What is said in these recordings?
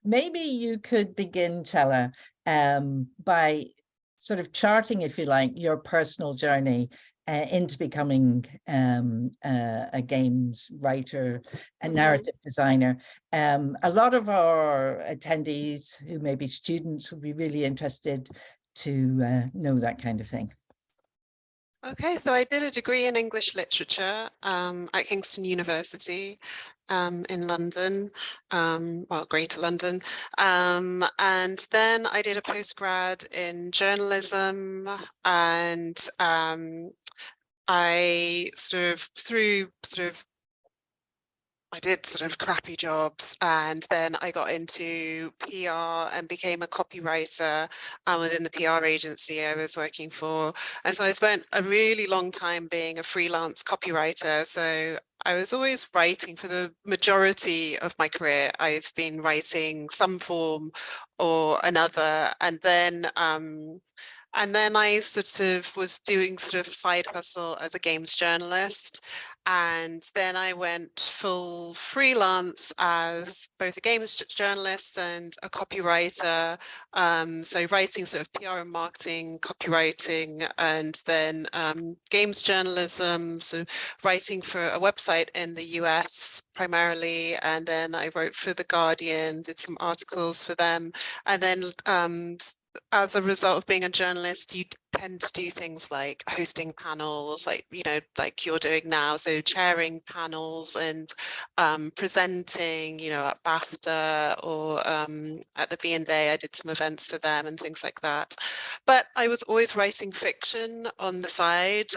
maybe you could begin, Chella, by sort of charting, if you like, your personal journey into becoming a games writer and narrative designer. A lot of our attendees who may be students would be really interested to know that kind of thing. Okay, so I did a degree in English literature at Kingston University in London, well, Greater London. And then I did a postgrad in journalism, and I I did sort of crappy jobs, and then I got into PR and became a copywriter within the PR agency I was working for. And so I spent a really long time being a freelance copywriter. So I was always writing for the majority of my career. I've been writing some form or another, and then I sort of was doing sort of side hustle as a games journalist. And then I went full freelance as both a games journalist and a copywriter. So writing sort of PR and marketing, copywriting, and then games journalism, so writing for a website in the US primarily. And then I wrote for The Guardian, did some articles for them. And then as a result of being a journalist, you tend to do things like hosting panels, like, you know, like you're doing now. So chairing panels and presenting, you know, at BAFTA or at the V&A, I did some events for them and things like that. But I was always writing fiction on the side.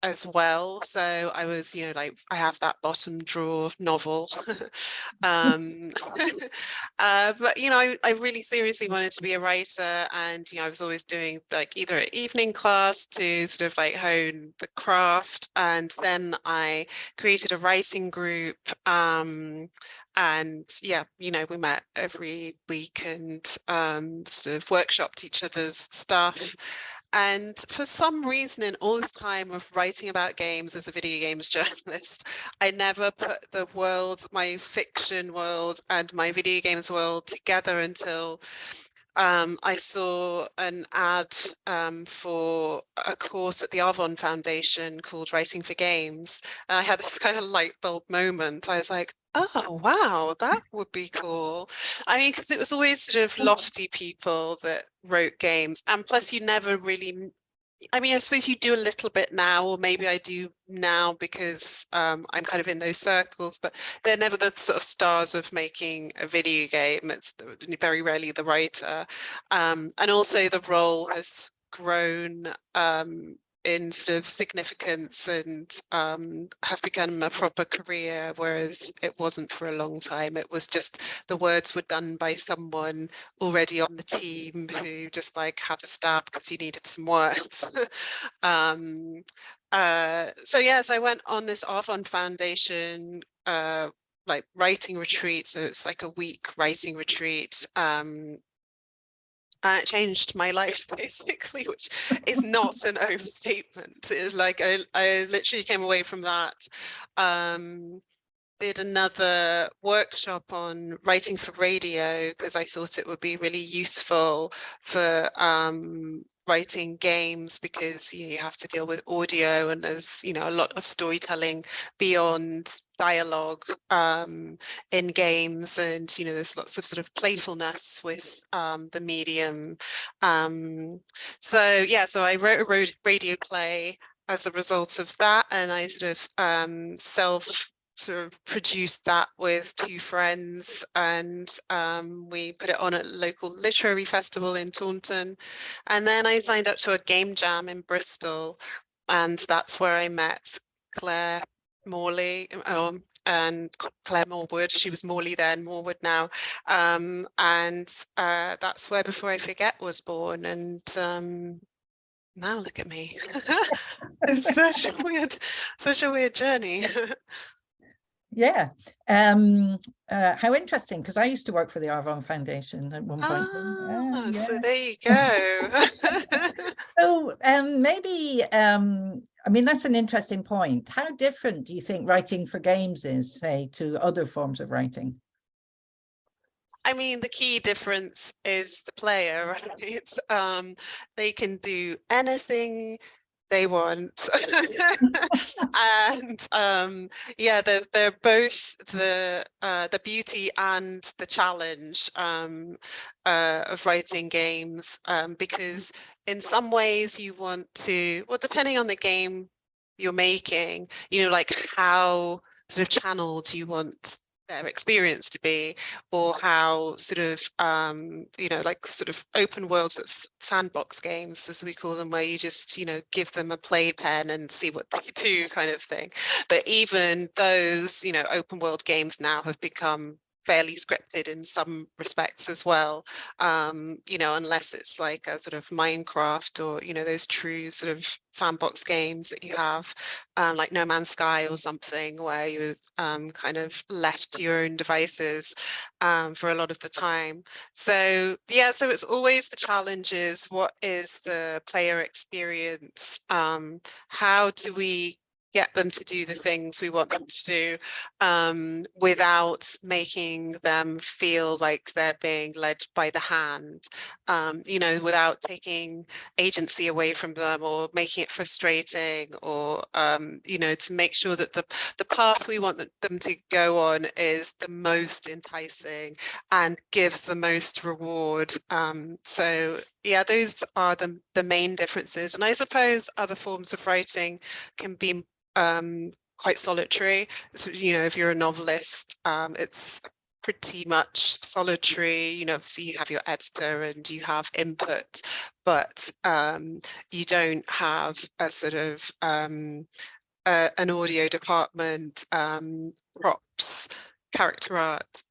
As well. So I was, you know, like I have that bottom drawer novel. But, you know, I really seriously wanted to be a writer, and, you know, I was always doing like either an evening class to sort of like hone the craft. And then I created a writing group. And yeah, you know, we met every week and sort of workshopped each other's stuff. And for some reason, in all this time of writing about games as a video games journalist, I never put the world, my fiction world and my video games world together until I saw an ad for a course at the Arvon Foundation called Writing for Games. And I had this kind of light bulb moment. I was like, oh, wow, that would be cool. I mean, because it was always sort of lofty people that wrote games. And plus, you never really, I mean, I suppose you do a little bit now, or maybe I do now because I'm kind of in those circles, but they're never the sort of stars of making a video game. It's very rarely the writer. And also the role has grown in sort of significance and has become a proper career, whereas it wasn't for a long time. It was just the words were done by someone already on the team who just like had to stab because you needed some words. So yes, I went on this Arvon Foundation like writing retreat. So it's like a week writing retreat. It changed my life basically, which is not an overstatement. Like I literally came away from that, did another workshop on writing for radio because I thought it would be really useful for writing games, because you have to deal with audio and there's, you know, a lot of storytelling beyond dialogue in games, and, you know, there's lots of sort of playfulness with the medium. So yeah, so I wrote a radio play as a result of that, and I sort of sort of produced that with two friends, and we put it on at a local literary festival in Taunton. And then I signed up to a game jam in Bristol, and that's where I met Claire Morley and Claire Morwood. She was Morley then, Morwood now. And that's where Before I Forget was born. And now look at me. It's such a weird journey. Yeah. How interesting, because I used to work for the Arvon Foundation at one point. Yeah. So there you go. So maybe, I mean, that's an interesting point. How different do you think writing for games is, say, to other forms of writing? I mean, the key difference is the player, right? They can do anything they want. And yeah, they're both the beauty and the challenge of writing games, because in some ways you want to, well, depending on the game you're making, like how sort of channeled you want their experience to be, or how sort of like sort of open world sort of sandbox games, as we call them, where you just give them a playpen and see what they do, kind of thing. But even those open world games now have become fairly scripted in some respects as well, unless it's like a sort of Minecraft or those true sort of sandbox games that you have, like No Man's Sky or something, where you're kind of left to your own devices for a lot of the time. So yeah, so it's always the challenges. What is the player experience? How do we get them to do the things we want them to do, without making them feel like they're being led by the hand, without taking agency away from them or making it frustrating, or to make sure that the path we want them to go on is the most enticing and gives the most reward. So yeah, those are the main differences. And I suppose other forms of writing can be quite solitary. So, if you're a novelist, it's pretty much solitary. So you have your editor and you have input, but you don't have a sort of an audio department, props, character art,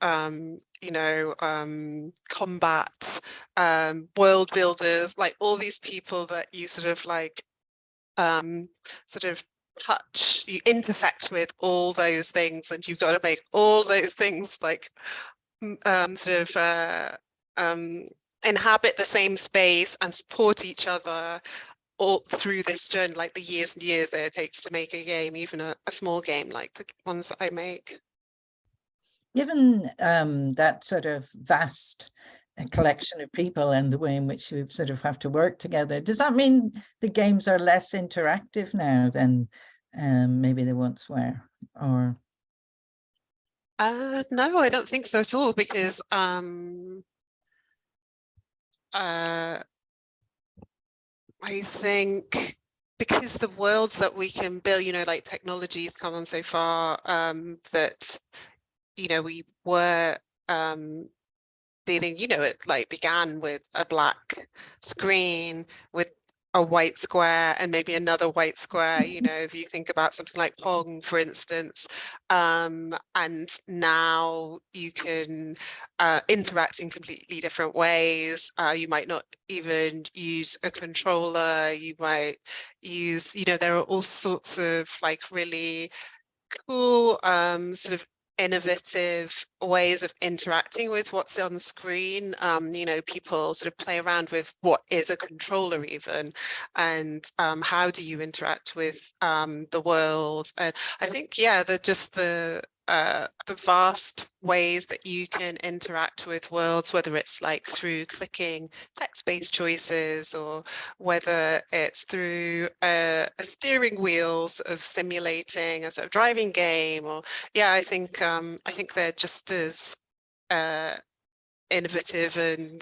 combat, world builders, like all these people that you sort of like sort of you intersect with all those things, and you've got to make all those things like sort of inhabit the same space and support each other all through this journey, like the years and years that it takes to make a game, even a small game like the ones that I make. Given that sort of vast collection of people and the way in which you sort of have to work together, does that mean the games are less interactive now than maybe they once were? Or no, I don't think so at all, because I think because the worlds that we can build, like technology's come on so far, that we were dealing, it like began with a black screen with a white square and maybe another white square, if you think about something like Pong, for instance, and now you can interact in completely different ways. You might not even use a controller. You might use, there are all sorts of like really cool sort of innovative ways of interacting with what's on screen. People sort of play around with what is a controller even, and how do you interact with the world. And I think, yeah, the vast ways that you can interact with worlds, whether it's like through clicking text-based choices, or whether it's through a steering wheels of simulating a sort of driving game, or yeah, I think they're just as innovative and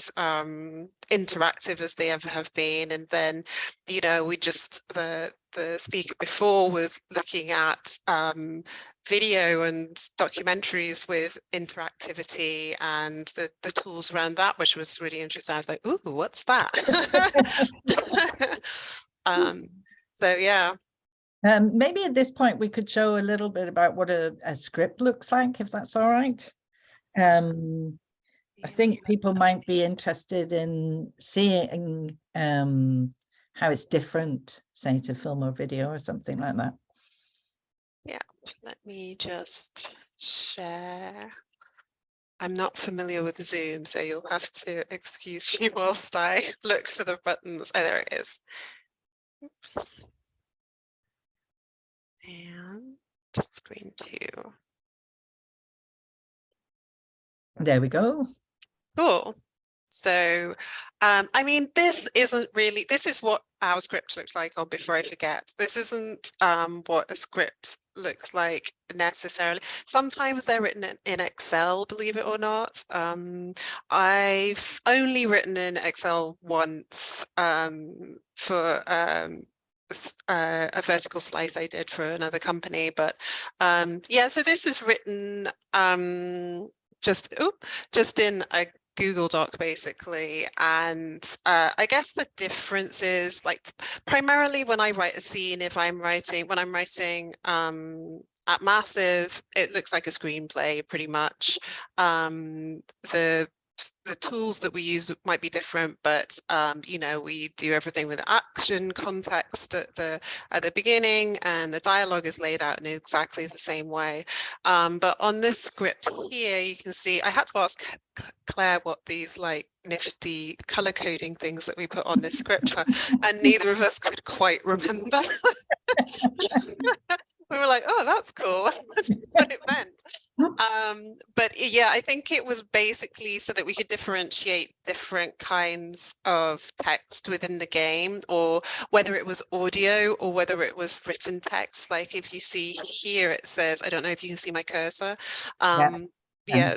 interactive as they ever have been. And then, we just the speaker before was looking at video and documentaries with interactivity and the tools around that, which was really interesting. I was like, ooh, what's that? So yeah. maybe at this point we could show a little bit about what a script looks like, if that's all right. I think people might be interested in seeing how it's different, say, to film or video or something like that. Yeah, let me just share. I'm not familiar with Zoom, so you'll have to excuse me whilst I look for the buttons. Oh, there it is. Oops. And screen 2. There we go. Cool. So, I mean, this is what our script looks like. Oh, before I forget, this isn't what a script looks like necessarily. Sometimes they're written in Excel, believe it or not. I've only written in Excel once for a vertical slice I did for another company, but yeah, so this is written just in a Google Doc basically, and I guess the difference is like primarily when I write a scene, when I'm writing at Massive, it looks like a screenplay pretty much. The tools that we use might be different, but you know, we do everything with action context at the beginning, and the dialogue is laid out in exactly the same way. But on this script here, you can see I had to ask Claire what these like nifty color coding things that we put on this script are, and neither of us could quite remember. We were like, oh, that's cool. What it meant. But yeah, I think it was basically so that we could differentiate different kinds of text within the game, or whether it was audio or whether it was written text. Like if you see here, it says, I don't know if you can see my cursor. Yeah,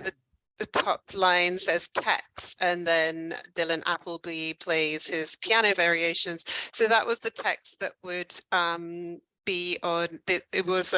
the top line says text, and then Dylan Appleby plays his piano variations. So that was the text that would be on it was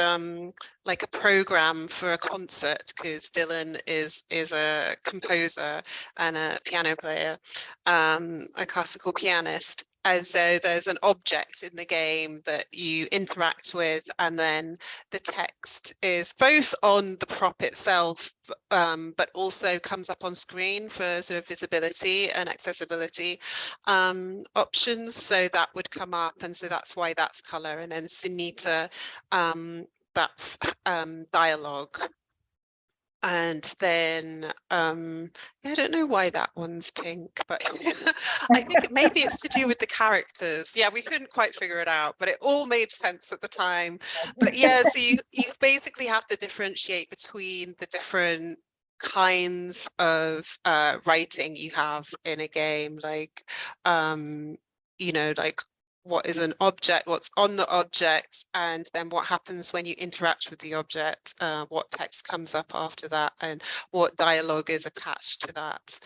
like a program for a concert, because Dylan is a composer and a piano player, a classical pianist. And so there's an object in the game that you interact with, and then the text is both on the prop itself, but also comes up on screen for sort of visibility and accessibility options. So that would come up, and so that's why that's color. And then Sunita, that's dialogue. And then I don't know why that one's pink, but I think maybe it's to do with the characters. Yeah, we couldn't quite figure it out, but it all made sense at the time. But yeah, so you basically have to differentiate between the different kinds of writing you have in a game, like you know, like what is an object, what's on the object, and then what happens when you interact with the object, what text comes up after that, and what dialogue is attached to that.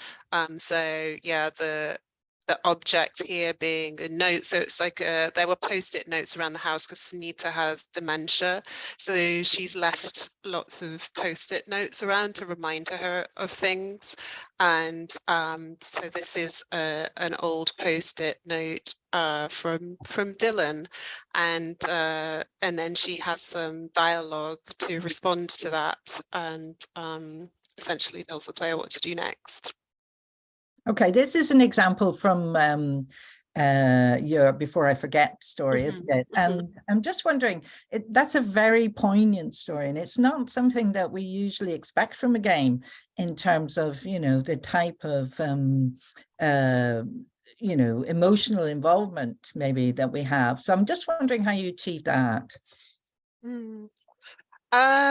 So yeah, the object here being a note. So it's like there were post-it notes around the house because Sunita has dementia. So she's left lots of post-it notes around to remind her of things. And so this is an old post-it note from Dylan, and then she has some dialogue to respond to that, and essentially tells the player what to do next. Okay, this is an example from your Before I Forget story, isn't it? And I'm just wondering, that's a very poignant story, and it's not something that we usually expect from a game in terms of, you know, the type of you know, emotional involvement maybe that we have. So I'm just wondering how you achieved that. How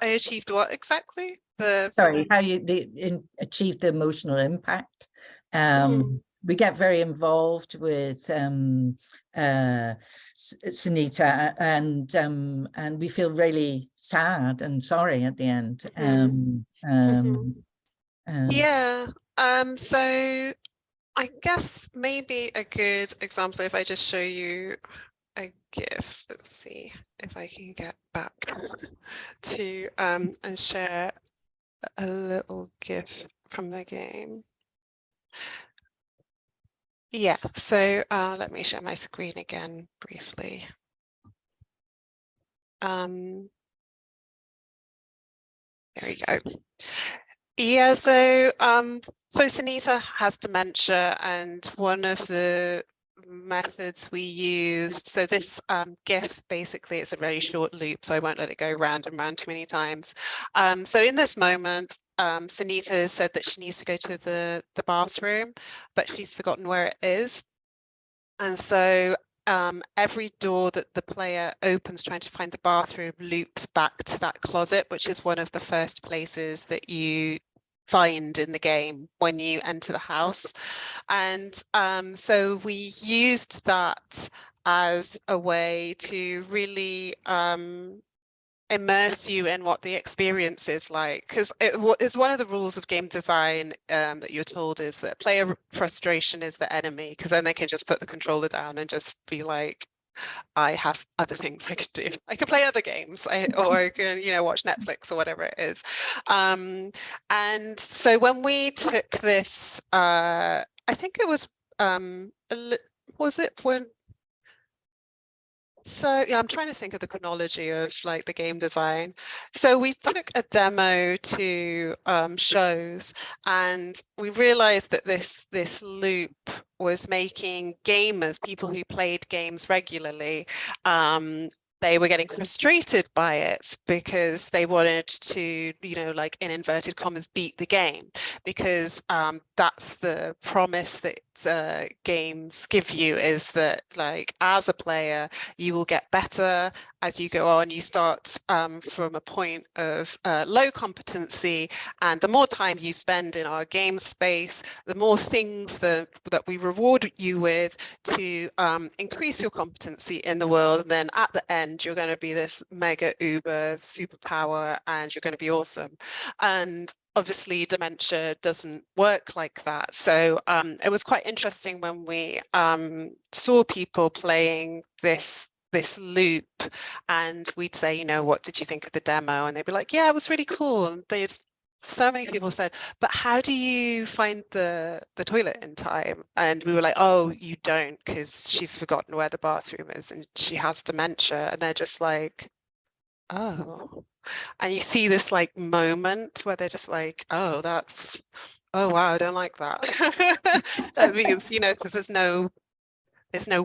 I achieved what exactly? Sorry, how you achieved the emotional impact. We get very involved with Sunita, and we feel really sad and sorry at the end. Yeah. So I guess maybe a good example, if I just show you a GIF. Let's see if I can get back to and share a little GIF from the game. Yeah, so let me share my screen again briefly. There we go. Yeah, so Sunita has dementia, and one of the methods we used, so this GIF, basically it's a very short loop, so I won't let it go round and round too many times. So in this moment, Sunita said that she needs to go to the bathroom, but she's forgotten where it is. And so every door that the player opens trying to find the bathroom loops back to that closet, which is one of the first places that you find in the game when you enter the house. And so we used that as a way to really immerse you in what the experience is like, because it's one of the rules of game design that you're told is that player frustration is the enemy, because then they can just put the controller down and just be like, I have other things I could do. I could play other games, or I can, watch Netflix or whatever it is. And so when we took this, I think it was, was it when so yeah, I'm trying to think of the chronology of like the game design. So we took a demo to shows, and we realized that this loop was making gamers, people who played games regularly, they were getting frustrated by it because they wanted to, like in inverted commas, beat the game, because that's the promise that games give you, is that like as a player, you will get better as you go on. You start from a point of low competency, and the more time you spend in our game space, the more things that we reward you with to increase your competency in the world. And then at the end, you're going to be this mega uber superpower, and you're going to be awesome. And obviously dementia doesn't work like that. So it was quite interesting when we saw people playing this loop, and we'd say, what did you think of the demo? And they'd be like, yeah, it was really cool. And so many people said, but how do you find the toilet in time? And we were like, oh, you don't, because she's forgotten where the bathroom is and she has dementia. And they're just like, oh. And you see this like moment where they're just like, oh, wow, I don't like that. That means, because there's no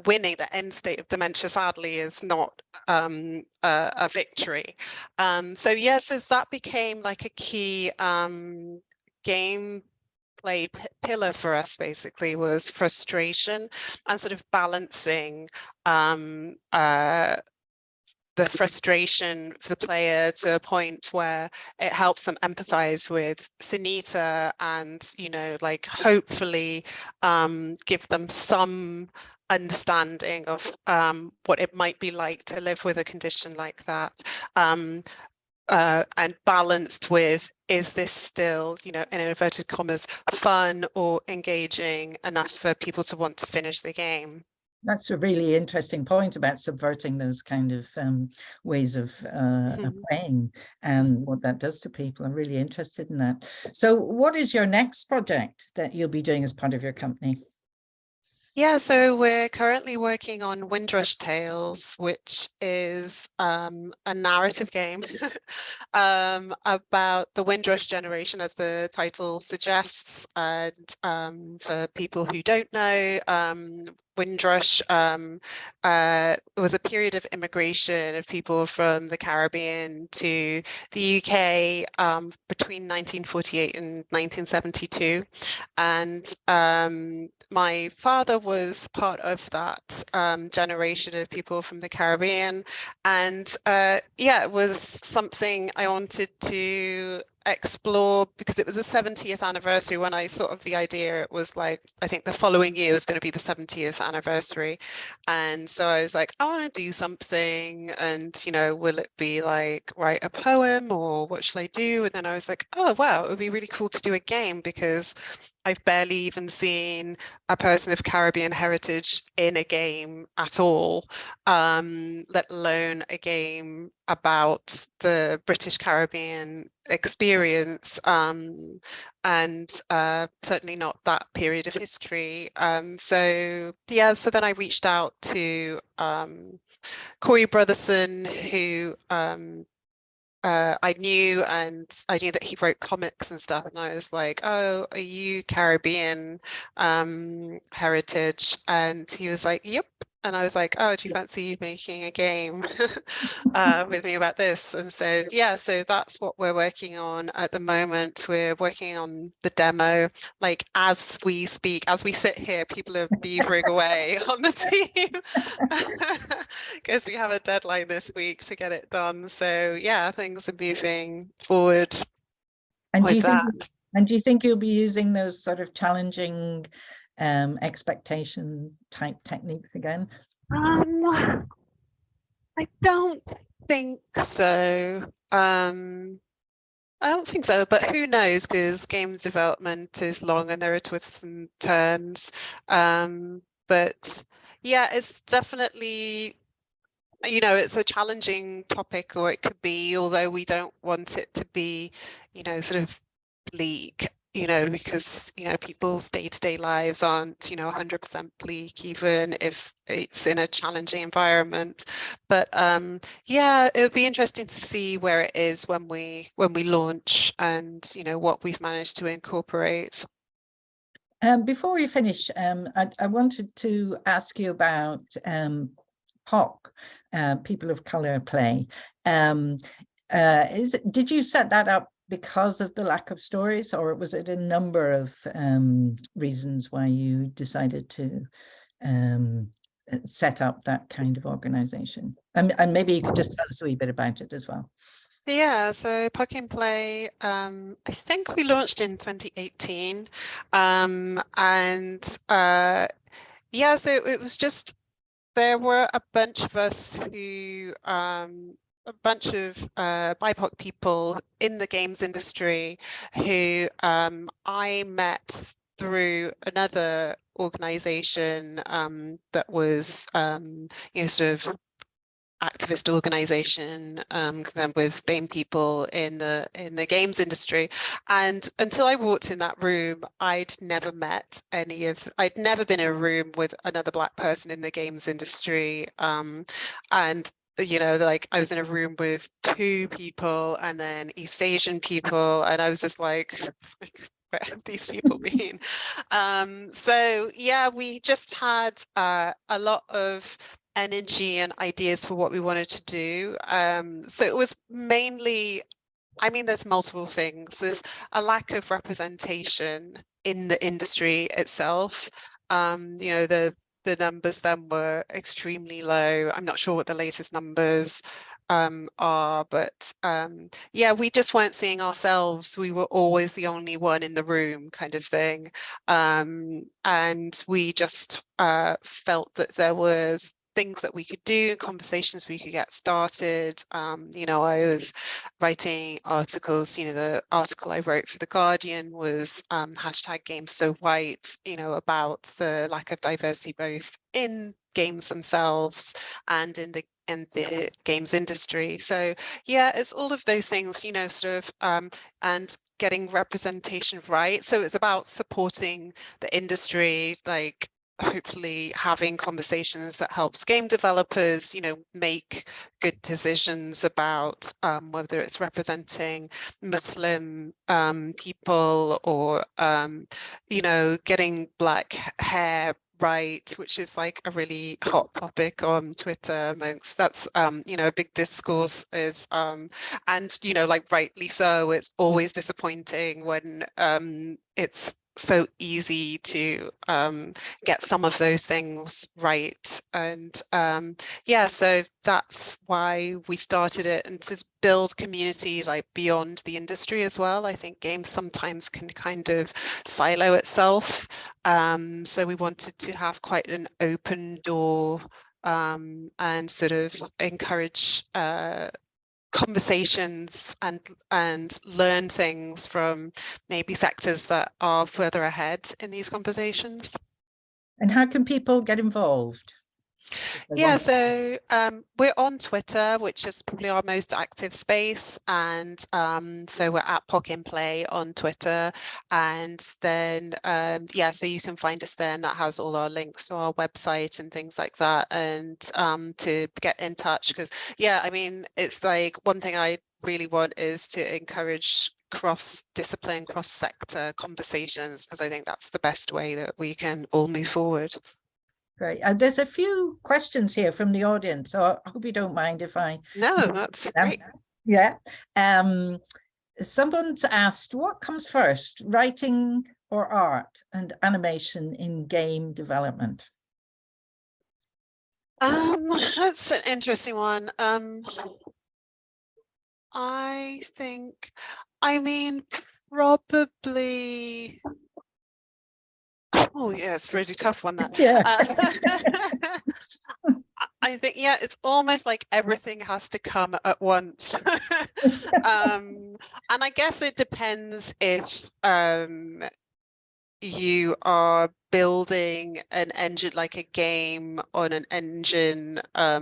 winning. The end state of dementia, sadly, is not a victory. So that became like a key game play pillar for us, basically, was frustration and sort of balancing the frustration of the player to a point where it helps them empathize with Sunita, and like hopefully give them some understanding of what it might be like to live with a condition like that, and balanced with, is this still, in inverted commas, fun or engaging enough for people to want to finish the game? That's a really interesting point about subverting those kind of ways of playing and what that does to people. I'm really interested in that. So what is your next project that you'll be doing as part of your company? Yeah, so we're currently working on Windrush Tales, which is a narrative game about the Windrush generation, as the title suggests. And for people who don't know, Windrush was a period of immigration of people from the Caribbean to the UK between 1948 and 1972. And my father was part of that generation of people from the Caribbean. And it was something I wanted to explore because it was the 70th anniversary. When I thought of the idea, it was like, I think the following year was going to be the 70th anniversary. And so I was like, I want to do something, and will it be like write a poem, or what should I do? And then I was like, oh wow, it would be really cool to do a game, because I've barely even seen a person of Caribbean heritage in a game at all, let alone a game about the British Caribbean experience, and certainly not that period of history. So then I reached out to Corey Brotherson, who I knew, and I knew that he wrote comics and stuff, and I was like, oh, are you Caribbean heritage? And he was like, yep. and I was like, oh, do you fancy making a game with me about this? And so, yeah, so that's what we're working on at the moment. We're working on the demo. Like as we speak, as we sit here, people are beavering away on the team because we have a deadline this week to get it done. So yeah, things are moving forward And do with you think, that. and do you think you'll be using those sort of challenging expectation type techniques again? I don't think so. I don't think so, but who knows? Because game development is long and there are twists and turns. But yeah, it's definitely, it's a challenging topic, or it could be, although we don't want it to be, sort of bleak, because, people's day-to-day lives aren't, 100% bleak, even if it's in a challenging environment. But yeah, it would be interesting to see where it is when we launch and, what we've managed to incorporate. Before we finish, I wanted to ask you about POC, People of Color Play. Did you set that up because of the lack of stories, or was it a number of reasons why you decided to set up that kind of organization? And maybe you could just tell us a wee bit about it as well. Yeah, so Plug and Play, I think we launched in 2018. And yeah, so it was just there were a bunch of us who a bunch of BIPOC people in the games industry who I met through another organization that was sort of activist organization with BAME people in the games industry. And until I walked in that room, I'd never been in a room with another Black person in the games industry. And like I was in a room with two people and then East Asian people, and I was just like where have these people been? So yeah, we just had a lot of energy and ideas for what we wanted to do. So it was mainly, there's multiple things. There's a lack of representation in the industry itself. The numbers then were extremely low. I'm not sure what the latest numbers are, but yeah, we just weren't seeing ourselves. We were always the only one in the room, kind of thing. And we just felt that there was things that we could do, conversations we could get started. I was writing articles, the article I wrote for The Guardian was hashtag Games So White, about the lack of diversity both in games themselves and in the games industry. So yeah, it's all of those things, sort of and getting representation right. So it's about supporting the industry, like hopefully having conversations that helps game developers, make good decisions about whether it's representing Muslim people or, getting Black hair right, which is like a really hot topic on Twitter amongst that's a big discourse is and like rightly so, it's always disappointing when it's so easy to get some of those things right. And yeah, so that's why we started it, and to build community like beyond the industry as well. I think games sometimes can kind of silo itself. So we wanted to have quite an open door and sort of encourage conversations and learn things from maybe sectors that are further ahead in these conversations. And how can people get involved? Yeah, so we're on Twitter, which is probably our most active space, and so we're at POC in Play on Twitter, and then yeah, so you can find us there, and that has all our links to our website and things like that, and to get in touch, because yeah, it's like one thing I really want is to encourage cross-discipline, cross-sector conversations, because I think that's the best way that we can all move forward. Great. There's a few questions here from the audience, so I hope you don't mind if I... No, that's great. Yeah. Someone's asked, what comes first, writing or art and animation in game development? That's an interesting one. I think, I mean, probably. Oh yeah, it's a really tough one that. Yeah. I think, yeah, it's almost like everything has to come at once. And I guess it depends if you are building an engine, like a game on an engine,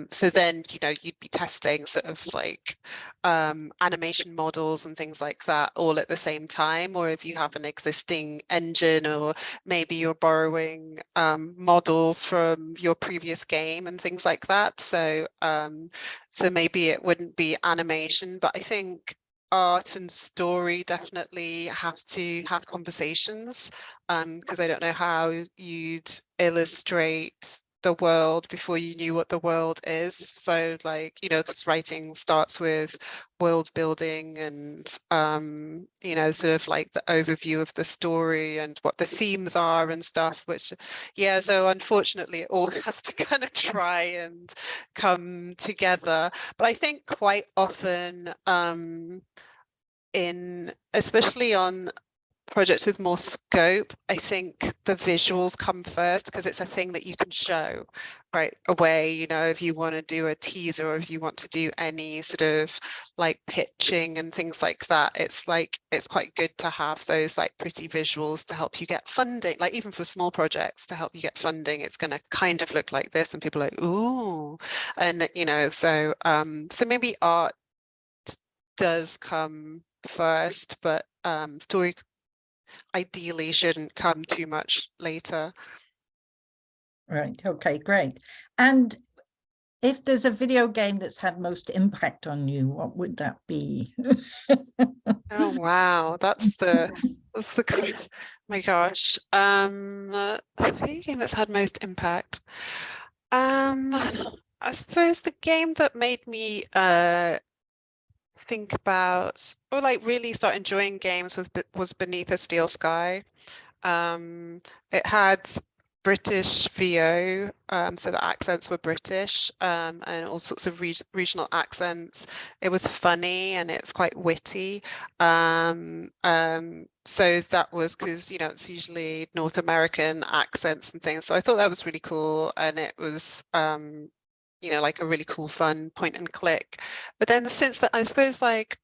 so then you'd be testing sort of like animation models and things like that all at the same time, or if you have an existing engine, or maybe you're borrowing models from your previous game and things like that, so so maybe it wouldn't be animation, but I think art and story definitely have to have conversations, because I don't know how you'd illustrate the world before you knew what the world is. So like, because writing starts with world building and sort of like the overview of the story and what the themes are and stuff, which yeah, so unfortunately it all has to kind of try and come together. But I think quite often especially on projects with more scope, I think the visuals come first, because it's a thing that you can show right away. If you want to do a teaser, or if you want to do any sort of like pitching and things like that, it's quite good to have those like pretty visuals to help you get funding. Like even for small projects, to help you get funding, it's going to kind of look like this, and people are like, ooh, and so so maybe art does come first, but story ideally shouldn't come too much later. Right. Okay, great. And if there's a video game that's had most impact on you, what would that be? Oh wow, that's the my gosh. The video game that's had most impact. I suppose the game that made me think about, or like really start enjoying games, was Beneath a Steel Sky. It had British VO, so the accents were British, and all sorts of regional accents. It was funny and it's quite witty. So that was because, it's usually North American accents and things. So I thought that was really cool, and it was like a really cool, fun point and click. But then since that, I suppose like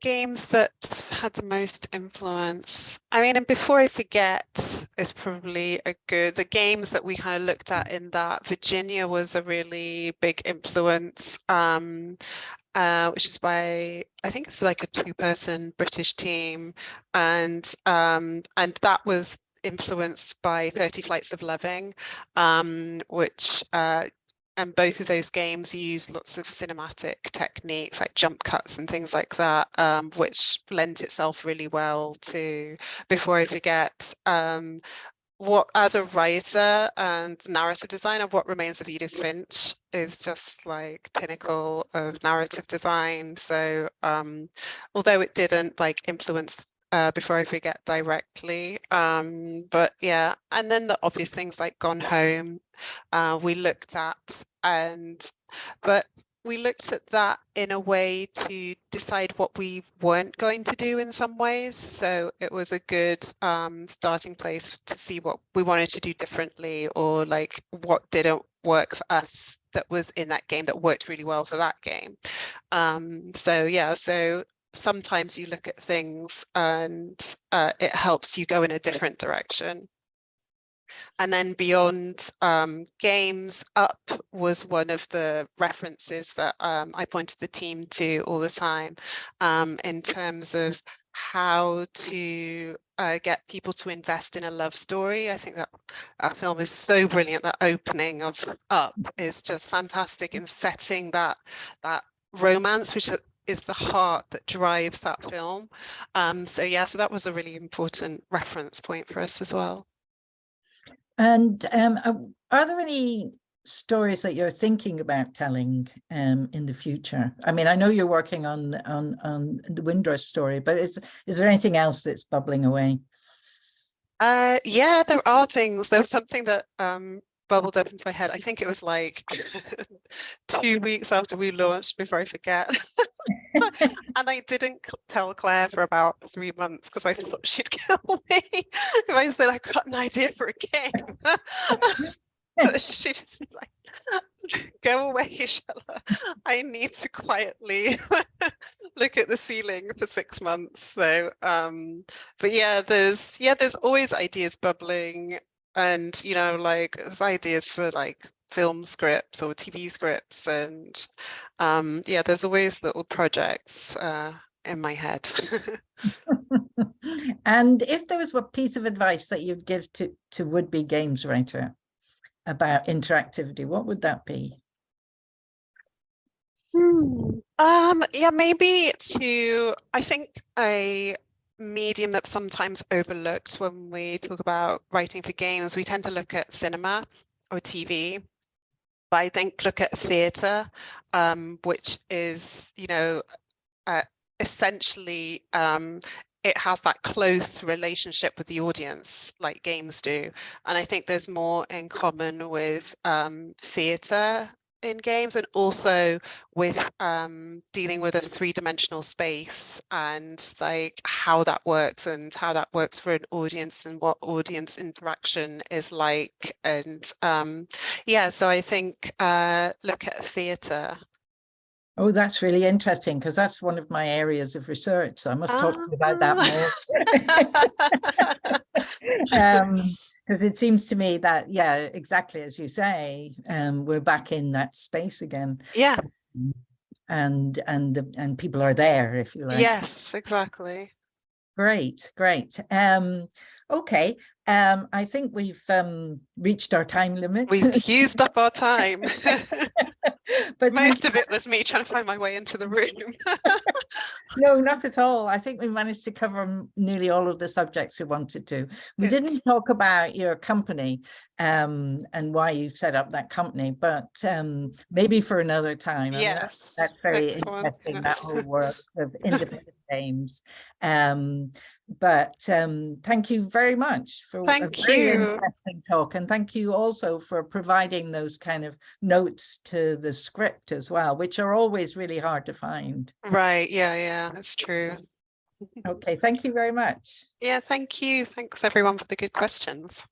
games that had the most influence. I mean, and Before I Forget is probably the games that we kind of looked at in that. Virginia was a really big influence, which is by, I think it's like a two-person British team, and that was influenced by 30 Flights of Loving, which and both of those games use lots of cinematic techniques like jump cuts and things like that, which lent itself really well to Before I Forget. What, as a writer and narrative designer, What Remains of Edith Finch is just like pinnacle of narrative design. So although it didn't like influence Before I Forget directly, but yeah, and then the obvious things like Gone Home, we looked at, but we looked at that in a way to decide what we weren't going to do in some ways. So it was a good starting place to see what we wanted to do differently, or like what didn't work for us that was in that game that worked really well for that game. So yeah, so sometimes you look at things and it helps you go in a different direction. And then beyond games, Up was one of the references that I pointed the team to all the time, in terms of how to get people to invest in a love story. I think that film is so brilliant. That opening of Up is just fantastic in setting that romance, which is the heart that drives that film. So yeah, so that was a really important reference point for us as well. And are there any stories that you're thinking about telling in the future? I mean, I know you're working on the Windrush story, but is there anything else that's bubbling away? Yeah, there are things. There was something that bubbled up into my head. I think it was like 2 weeks after we launched, before I forget. And I didn't tell Claire for about 3 months because I thought she'd kill me if I said I got an idea for a game. She just be like, go away, Chella. I need to quietly look at the ceiling for 6 months. So, but there's always ideas bubbling, and like there's ideas for like film scripts or TV scripts, and yeah, there's always little projects in my head. And if there was a piece of advice that you'd give to would-be games writer about interactivity, what would that be? Yeah, maybe I think a medium that's sometimes overlooked when we talk about writing for games, we tend to look at cinema or TV. But I think look at theatre, which is, essentially it has that close relationship with the audience like games do. And I think there's more in common with theatre in games, and also with dealing with a three-dimensional space and like how that works and how that works for an audience and what audience interaction is like. And yeah, so I think look at theatre. Oh, that's really interesting, because that's one of my areas of research. So I must talk to you about that more. Because it seems to me that, yeah, exactly as you say, we're back in that space again. Yeah. And people are there, if you like. Yes, exactly. Great. Okay. I think we've reached our time limit. We've used up our time. But most of it was me trying to find my way into the room. No, not at all. I think we managed to cover nearly all of the subjects we wanted to. We didn't talk about your company and why you've set up that company, but maybe for another time. Yes, that's very interesting, that whole world of independent games. But thank you very much for a very interesting talk, and thank you also for providing those kind of notes to the script as well, which are always really hard to find. Right, yeah, that's true. Okay, thank you very much. Yeah, thank you. Thanks everyone for the good questions.